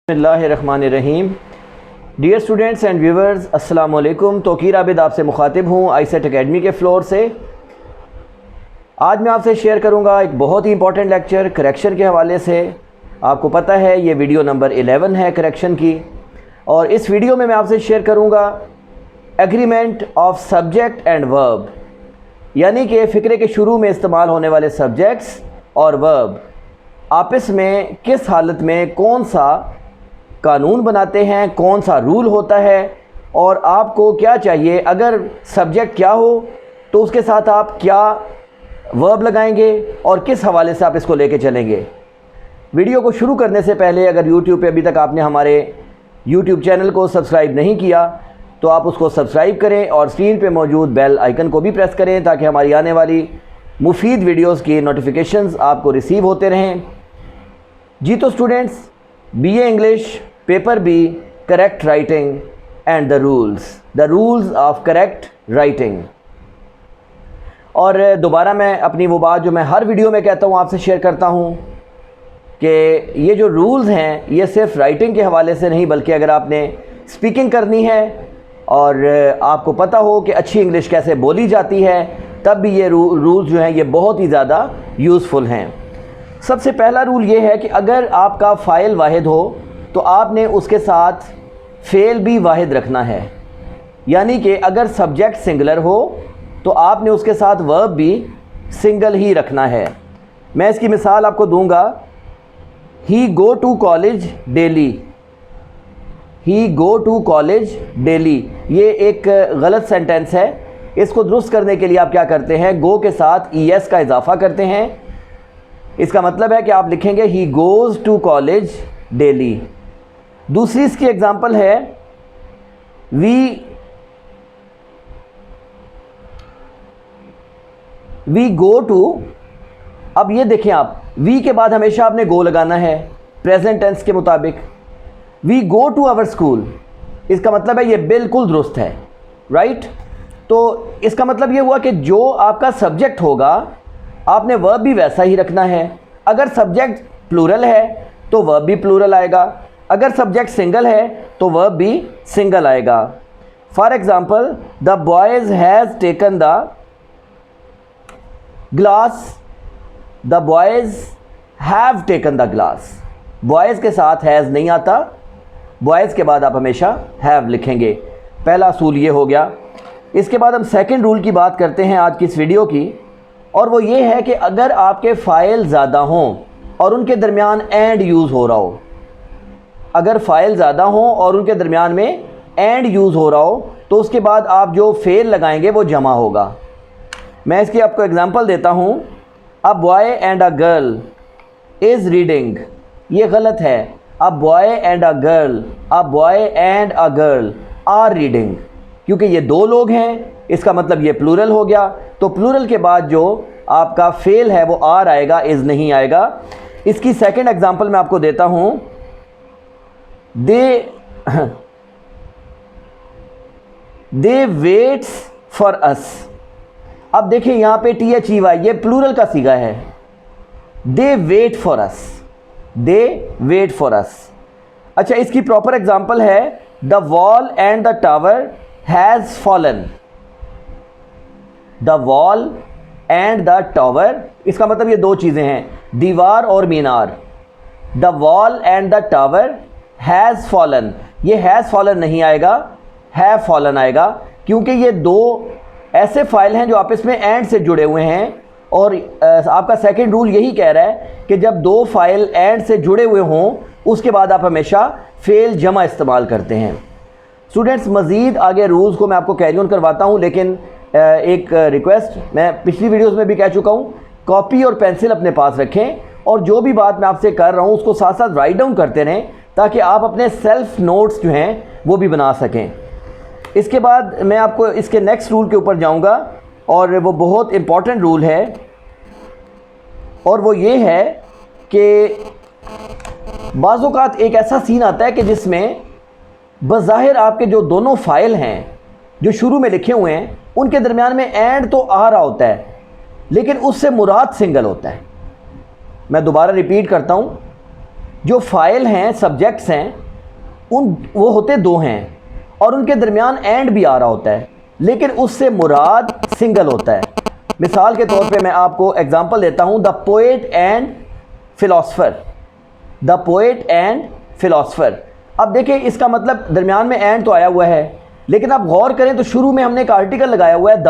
बिस्मिल्लाहिर्रहमानिर्रहीम। Dear students and viewers, अस्सलाम वालेकुम। तौकीर आबिद आपसे मुखातिब हूँ आईसेट एकेडमी के फ्लोर से। आज मैं आपसे शेयर करूँगा एक बहुत ही इंपॉर्टेंट लेक्चर करेक्शन के हवाले से। आपको पता है ये वीडियो नंबर 11 है करेक्शन की, और इस वीडियो में मैं आपसे शेयर करूँगा agreement of subject and verb, यानी कि फ़िक्रे के शुरू में इस्तेमाल होने वाले सब्जेक्ट्स और वर्ब आपस में किस हालत में कौन सा कानून बनाते हैं, कौन सा रूल होता है, और आपको क्या चाहिए। अगर सब्जेक्ट क्या हो तो उसके साथ आप क्या वर्ब लगाएंगे और किस हवाले से आप इसको लेके चलेंगे। वीडियो को शुरू करने से पहले अगर YouTube पे अभी तक आपने हमारे YouTube चैनल को सब्सक्राइब नहीं किया तो आप उसको सब्सक्राइब करें और स्क्रीन पे मौजूद बेल आइकन को भी प्रेस करें ताकि हमारी आने वाली मुफीद वीडियोस की नोटिफिकेशंस आपको रिसीव होते रहें। जी तो students, BA English paper B, correct writing and the rules of correct writing. और दोबारा मैं अपनी वो बात जो मैं हर वीडियो में कहता हूँ आपसे शेयर करता हूँ कि ये जो रूल्स हैं ये सिर्फ राइटिंग के हवाले से नहीं, बल्कि अगर आपने स्पीकिंग करनी है और आपको पता हो कि अच्छी इंग्लिश कैसे बोली जाती है, तब भी ये रूल्स जो हैं ये बहुत ही ज़्यादा यूज़फुल हैं। सबसे पहला रूल ये है कि अगर आपका फ़ाइल वाहिद हो तो आपने उसके साथ फ़ेल भी वाहिद रखना है, यानी कि अगर सब्जेक्ट सिंगुलर हो तो आपने उसके साथ वर्ब भी सिंगल ही रखना है। मैं इसकी मिसाल आपको दूंगा। He go to college daily, he go to college daily, ये एक गलत सेंटेंस है। इसको दुरुस्त करने के लिए आप क्या करते हैं, गो के साथ ES का इजाफा करते हैं। इसका मतलब है कि आप लिखेंगे he goes to college daily. दूसरी इसकी एग्जांपल है वी गो टू। अब ये देखें आप, वी के बाद हमेशा आपने गो लगाना है प्रेजेंट टेंस के मुताबिक। We go to our school, इसका मतलब है ये बिल्कुल दुरुस्त है, राइट। तो इसका मतलब ये हुआ कि जो आपका सब्जेक्ट होगा आपने वर्ब भी वैसा ही रखना है। अगर सब्जेक्ट प्लूरल है तो वर्ब भी प्लूरल आएगा, अगर सब्जेक्ट सिंगल है तो वर्ब भी सिंगल आएगा। For example, the boys has taken the glass, the boys have taken the glass. Boys के साथ हैज़ नहीं आता, बॉयज़ के बाद आप हमेशा हैव लिखेंगे। पहला असूल ये हो गया। इसके बाद हम सेकंड रूल की बात करते हैं आज की इस वीडियो की, और वो ये है कि अगर आपके फ़ाइल ज़्यादा हों और उनके दरमियान एंड यूज़ हो रहा हो, अगर फ़ाइल ज़्यादा हों और उनके दरमियान में एंड यूज़ हो रहा हो तो उसके बाद आप जो फेल लगाएंगे वो जमा होगा। मैं इसकी आपको एग्जांपल देता हूँ। A boy and a girl is reading, ये गलत है। A boy and a girl, a boy and a girl are reading, क्योंकि ये दो लोग हैं, इसका मतलब ये प्लूरल हो गया। तो प्लूरल के बाद जो आपका फेल है वो आर आएगा, इज़ नहीं आएगा। इसकी सेकंड एग्जांपल मैं आपको देता हूँ। दे वेट्स फॉर अस। अब देखिए यहाँ पे THEY ये प्लूरल का सीगा है। They wait for us, they wait for us. अच्छा, इसकी प्रॉपर एग्जांपल है the wall and the tower has fallen. The wall and the tower, इसका मतलब ये दो चीज़ें हैं, दीवार और मीनार। The wall and the tower has fallen, ये हैज़ फॉलन नहीं आएगा, हैव फॉलन आएगा, क्योंकि ये दो ऐसे फाइल हैं जो आपस में एंड से जुड़े हुए हैं। और आपका सेकंड रूल यही कह रहा है कि जब दो फाइल एंड से जुड़े हुए हों उसके बाद आप हमेशा फेल जमा इस्तेमाल करते हैं। स्टूडेंट्स, मज़ीद आगे रूल्स को मैं आपको कैरी ऑन करवाता हूँ, लेकिन एक रिक्वेस्ट मैं पिछली वीडियोस में भी कह चुका हूँ, कॉपी और पेंसिल अपने पास रखें और जो भी बात मैं आपसे कर रहा हूँ उसको साथ साथ राइट डाउन करते रहें ताकि आप अपने सेल्फ नोट्स जो हैं वो भी बना सकें। इसके बाद मैं आपको इसके नेक्स्ट रूल के ऊपर जाऊँगा, और वो बहुत इम्पॉर्टेंट रूल है, और वो ये है कि बाज़ औक़ात एक ऐसा सीन आता है कि जिसमें बज़ाहिर आपके जो दोनों फाइल हैं जो शुरू में लिखे हुए हैं उनके दरमियान में एंड तो आ रहा होता है, लेकिन उससे मुराद सिंगल होता है। मैं दोबारा रिपीट करता हूँ, जो फ़ाइल हैं, सब्जेक्ट्स हैं, वो होते दो हैं और उनके दरमियान एंड भी आ रहा होता है, लेकिन उससे मुराद सिंगल होता है। मिसाल के तौर पे मैं आपको एग्जांपल देता हूँ, the poet and philosopher. The poet and philosopher. अब देखिए इसका मतलब दरमियान में एंड तो आया हुआ है, लेकिन आप गौर करें तो शुरू में हमने एक आर्टिकल लगाया हुआ है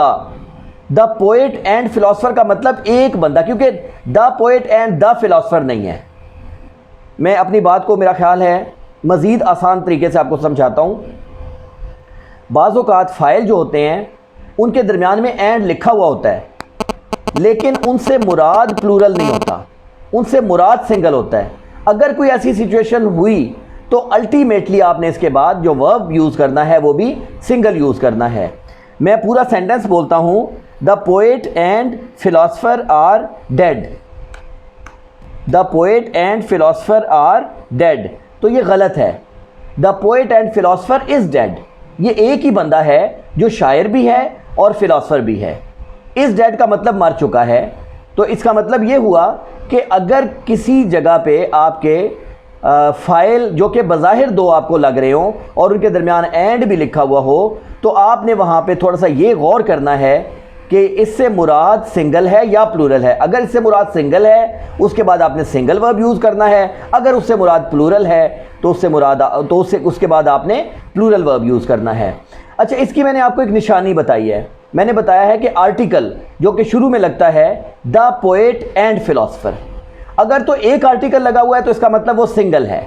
द पोएट एंड फिलोसफर का मतलब एक बंदा, क्योंकि the poet and the philosopher नहीं है। मैं अपनी बात को, मेरा ख्याल है, मज़ीद आसान तरीके से आपको समझाता हूँ। बाज़ औक़ात फ़ाइल जो होते हैं उनके दरमियान में एंड लिखा हुआ होता है, लेकिन उनसे मुराद प्लूरल नहीं होता, उनसे मुराद सिंगल होता है। अगर कोई ऐसी सिचुएशन हुई तो अल्टीमेटली आपने इसके बाद जो वर्ब यूज़ करना है वो भी सिंगल यूज़ करना है। मैं पूरा सेंटेंस बोलता हूँ, the poet and philosopher are dead. The poet and philosopher are dead, तो ये गलत है। The poet and philosopher is dead, ये एक ही बंदा है जो शायर भी है और फिलोसफर भी है। इस डेड का मतलब मर चुका है। तो इसका मतलब ये हुआ कि अगर किसी जगह पे आपके फ़ाइल जो कि बज़ाहिर दो आपको लग रहे हों और उनके दरमियान एंड भी लिखा हुआ हो, तो आपने वहाँ पे थोड़ा सा ये गौर करना है कि इससे मुराद सिंगल है या प्लूरल है। अगर इससे मुराद सिंगल है उसके बाद आपने सिंगल वर्ब यूज़ करना है, अगर उससे मुराद प्लूरल है तो उसके बाद आपने प्लूरल वर्ब यूज़ करना है। अच्छा, इसकी मैंने आपको एक निशानी बताई है। मैंने बताया है कि आर्टिकल जो कि शुरू में लगता है द पोएट एंड फिलोसफर, अगर तो एक आर्टिकल लगा हुआ है तो इसका मतलब वो सिंगल है।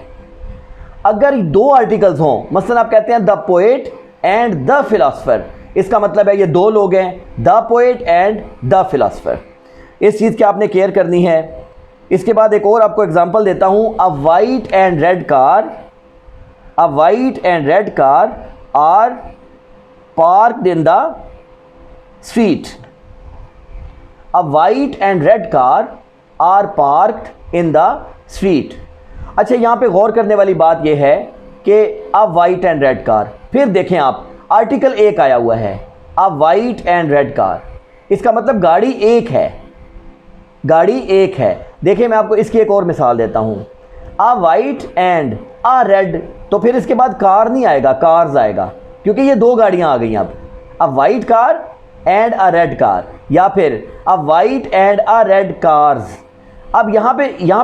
अगर दो आर्टिकल्स हों, मसलन आप कहते हैं the poet and the philosopher, इसका मतलब है ये दो लोग हैं, the poet and the philosopher. इस चीज़ की आपने केयर करनी है। इसके बाद एक और आपको एग्जांपल देता हूँ, a white and red car, a white and red car are parked in the street. A white and red car are parked in the street. अच्छा, यहाँ पे गौर करने वाली बात यह है कि अ वाइट एंड रेड कार, फिर देखें आप आर्टिकल एक आया हुआ है, अ वाइट एंड रेड कार, इसका मतलब गाड़ी एक है, गाड़ी एक है। देखिए मैं आपको इसकी एक और मिसाल देता हूँ, a white and a red, तो फिर इसके बाद कार नहीं आएगा, कार्स आएगा, क्योंकि ये दो गाड़ियाँ आ गई। अब अ white car and a red car, या फिर अ white and a red cars. अब यहाँ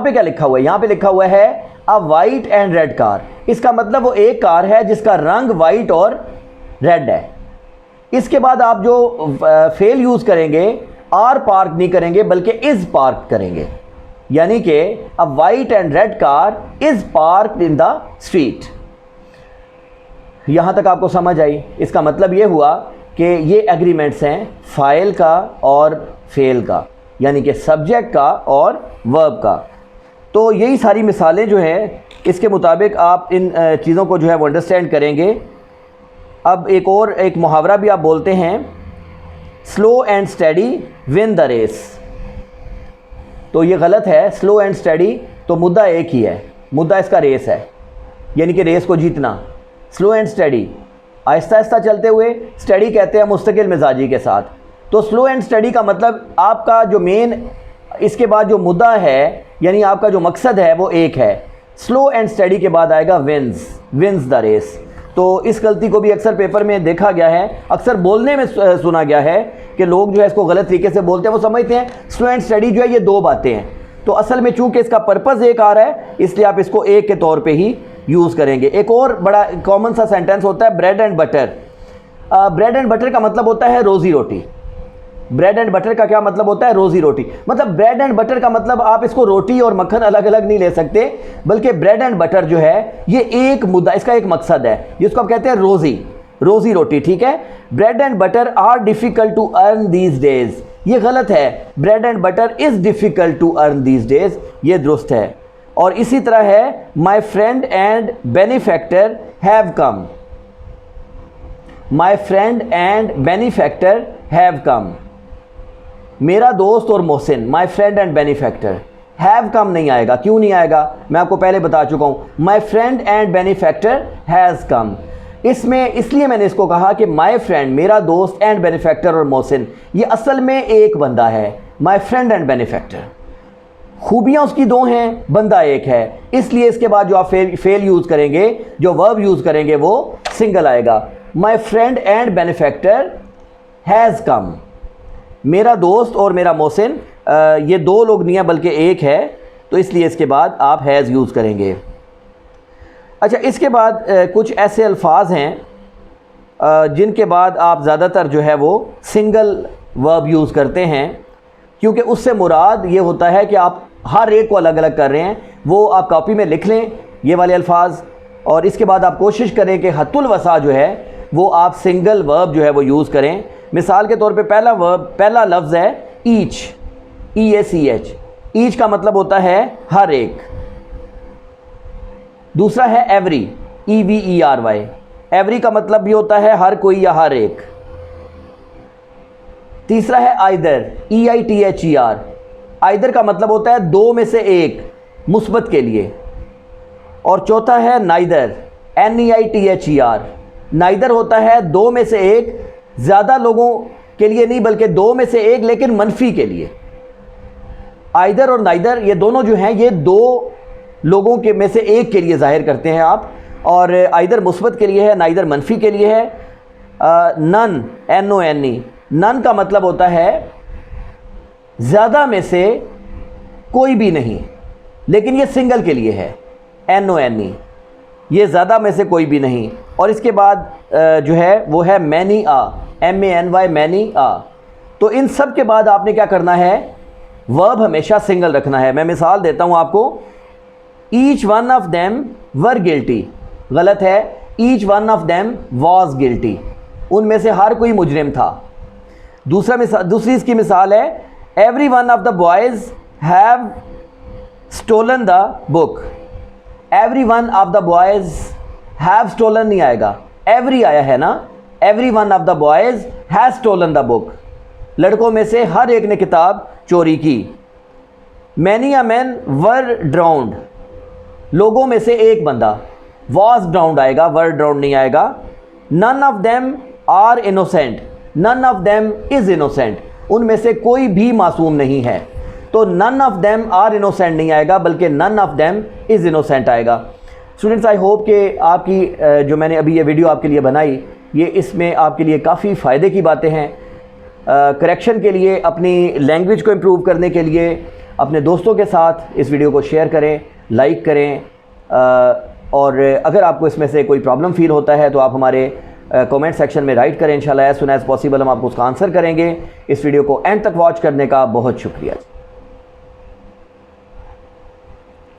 पे क्या लिखा हुआ है? यहाँ पे लिखा हुआ है अ वाइट एंड रेड कार, इसका मतलब वो एक कार है जिसका रंग वाइट और रेड है। इसके बाद आप जो फेल यूज़ करेंगे, आर पार्क नहीं करेंगे बल्कि इज़ पार्क करेंगे, यानी कि अ white and red car is parked in the street. यहाँ तक आपको समझ आई? इसका मतलब ये हुआ कि ये एग्रीमेंट्स हैं फ़ाइल का और फेल का, यानी कि सब्जेक्ट का और वर्ब का। तो यही सारी मिसालें जो हैं, इसके मुताबिक आप इन चीज़ों को जो है वो अंडरस्टैंड करेंगे। अब एक मुहावरा भी आप बोलते हैं, slow and steady win the race. तो ये गलत है, स्लो एंड स्टडी तो मुद्दा एक ही है, मुद्दा इसका रेस है, यानी कि रेस को जीतना। Slow and study, Aahista Aahista चलते हुए, स्टडी कहते हैं मुस्तकिल मिजाजी के साथ। तो स्लो एंड स्टडी का मतलब आपका जो मेन इसके बाद जो मुद्दा है, यानी आपका जो मकसद है वो एक है। स्लो एंड स्टडी के बाद आएगा विंस द रेस। तो इस गलती को भी अक्सर पेपर में देखा गया है, अक्सर बोलने में सुना गया है कि लोग जो है इसको गलत तरीके से बोलते हैं। वो समझते हैं स्लो एंड स्टडी जो है ये दो बातें हैं, तो असल में चूंकि इसका पर्पज़ एक आ रहा है इसलिए आप इसको एक के तौर पे ही यूज़ करेंगे। एक और बड़ा कॉमन सा सेंटेंस होता है bread and butter. Bread and butter का मतलब होता है रोज़ी रोटी। ब्रेड एंड बटर का क्या मतलब होता है? रोज़ी रोटी। मतलब ब्रेड एंड बटर का मतलब आप इसको रोटी और मक्खन अलग अलग नहीं ले सकते, बल्कि ब्रेड एंड बटर जो है ये एक मुद्दा, इसका एक मकसद है जिसको आप कहते हैं रोज़ी रोटी। ठीक है, bread and butter are difficult to earn these days, ये गलत है। Bread and butter is difficult to earn these days, ये दुरुस्त है। और इसी तरह है my friend and benefactor have come. My friend and benefactor have come, मेरा दोस्त और मोहसिन, my friend and benefactor. Have come नहीं आएगा, क्यों नहीं आएगा? मैं आपको पहले बता चुका हूँ, माई friend and benefactor has come. इसमें इसलिए मैंने इसको कहा कि माई फ्रेंड मेरा दोस्त, एंड बेनिफैक्टर और मोहसिन, ये असल में एक बंदा है, माई फ्रेंड एंड बेनिफैक्टर। खूबियाँ उसकी दो हैं, बंदा एक है, इसलिए इसके बाद जो आप फेल यूज़ करेंगे, जो वर्ब यूज़ करेंगे वो सिंगल आएगा। माई friend and benefactor has come. मेरा दोस्त और मेरा मोहसिन, ये दो लोग नहीं है बल्कि एक है, तो इसलिए इसके बाद आप हैज़ यूज़ करेंगे। अच्छा, इसके बाद कुछ ऐसे अल्फाज हैं जिनके बाद आप ज़्यादातर जो है वो सिंगल वर्ब यूज़ करते हैं, क्योंकि उससे मुराद ये होता है कि आप हर एक को अलग अलग कर रहे हैं। वो आप कॉपी में लिख लें ये वाले अल्फाज, और इसके बाद आप कोशिश करें कि हत्तुल वसा जो है वो आप सिंगल वर्ब जो है वो यूज़ करें। मिसाल के तौर पे पहला लफ्ज़ है ईच, EACH। ईच का मतलब होता है हर एक। दूसरा है एवरी, EVERY। एवरी का मतलब भी होता है हर कोई या हर एक। तीसरा है आइदर, EITHER। आइदर का मतलब होता है दो में से एक, मुस्बत के लिए। और चौथा है नाइदर, NEITHER। नाइदर होता है दो में से एक, ज़्यादा लोगों के लिए नहीं बल्कि दो में से एक लेकिन मनफी के लिए। आइदर और नाइदर ये दोनों जो हैं ये दो लोगों के में से एक के लिए ज़ाहिर करते हैं आप, और आइदर मुस्बत के लिए है, नाइदर मनफी के लिए है। None, NONE। नन का मतलब होता है ज़्यादा में से कोई भी नहीं, लेकिन ये सिंगल के लिए है, NONE। ये ज़्यादा में से कोई भी नहीं। और इसके बाद जो है वो है मैनी आ, MANY, मैनी आ। तो इन सब के बाद आपने क्या करना है, वर्ब हमेशा सिंगल रखना है। मैं मिसाल देता हूँ आपको। Each one of them were guilty, गलत है, each one of them was guilty. उनमें से हर कोई मुजरिम था। दूसरी इसकी मिसाल है every one of the boys have stolen the book. Every one of the boys have stolen नहीं आएगा, एवरी आया है ना। Every one of the boys has stolen the book. लड़कों में से हर एक ने किताब चोरी की। Many a man were drowned, लोगों में से एक बंदा, वॉज ड्राउंड आएगा, वर ड्राउंड नहीं आएगा। None of them are innocent, none of them is innocent. उनमें से कोई भी मासूम नहीं है, तो none of them are innocent नहीं आएगा बल्कि none of them is innocent आएगा। स्टूडेंट्स, आई होप कि आपकी जो मैंने अभी ये वीडियो आपके लिए बनाई, ये इसमें आपके लिए काफ़ी फ़ायदे की बातें हैं। करेक्शन के लिए, अपनी लैंग्वेज को इम्प्रूव करने के लिए अपने दोस्तों के साथ इस वीडियो को शेयर करें, लाइक करें, और अगर आपको इसमें से कोई प्रॉब्लम फ़ील होता है तो आप हमारे कमेंट सेक्शन में राइट करें। इंशाल्लाह एज़ सून एज़ पॉसिबल हम आपको उसका आंसर करेंगे। इस वीडियो को एंड तक वॉच करने का बहुत शुक्रिया।